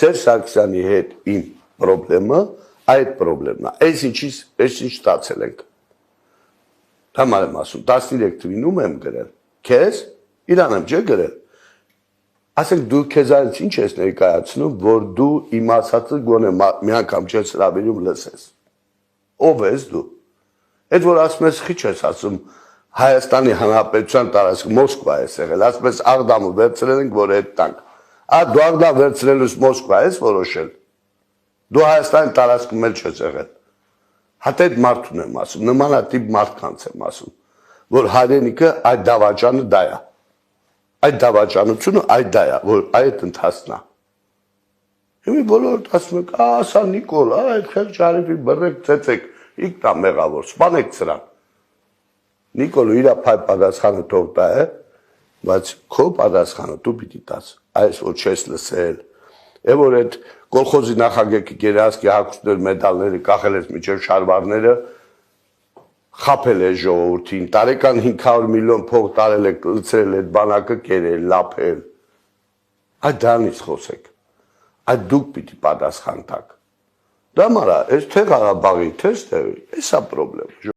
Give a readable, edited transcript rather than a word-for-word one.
Սերժ Սարգսյանի հետ իմ պրոբլեմը այդ պրոբլեմն է։ Այս ինչ ստացել ենք։ Համար եմ ասում, 13 թվինում եմ գրել։ Քեզ իրան եմ չէ գրել։ Ասենք դու քեզ այնց ինչ ես ներկայացնում, որ դու իմ ասածը գոնե մի անգամ չես հրավիրում լսես։ Ով ես դու։ Այդ որ ասում ես, խիչ ես ասում, Հայաստանի Հանրապետության տարածքը Մոսկվա ես եղել, ասում ես Աղդամը վերցրել ենք, որ այդ տանք։ Դու Աղդամ վերցրելուց Մոսկվա ես որոշել։ Դու Հայաստանի տարածքում էլ չես եղել։ Հատ այդ մարդուն եմ ասում, նմանատիպ մարդկանց եմ ասում, որ հայրենիքը այդ դավաճանը դա է։ Այդ դավաճանությունը այդ դա է, որ այդ ընթացնա։ Հիմա բոլորը ասում են, ասա Նիկոլ, այդ խեղճ արիվի բռնեք, ծեծեք, իգնա մեղավոր, սպանեք սրան։ Նիկոլը իր փայ պատասխանը թող տա է, բայց քո պատասխանը դու պիտի տաս, այս որ չես լսել, է որ այդ կոլխոզի նախագահի գերազգի հագուստներ մեդալները կախել ես միջև շարվարները, խափել է ժողովրդին, տարեկան 500 միլիոն փող տարել եք, լցրել այդ բանակը կերել, լափել, այդ դրանից խոսեք, այդ դուք պիտի պատասխան տաք, դա մարա, այս թե Ղարաբաղի, թե ստեղի, էս է պրոբլեմ։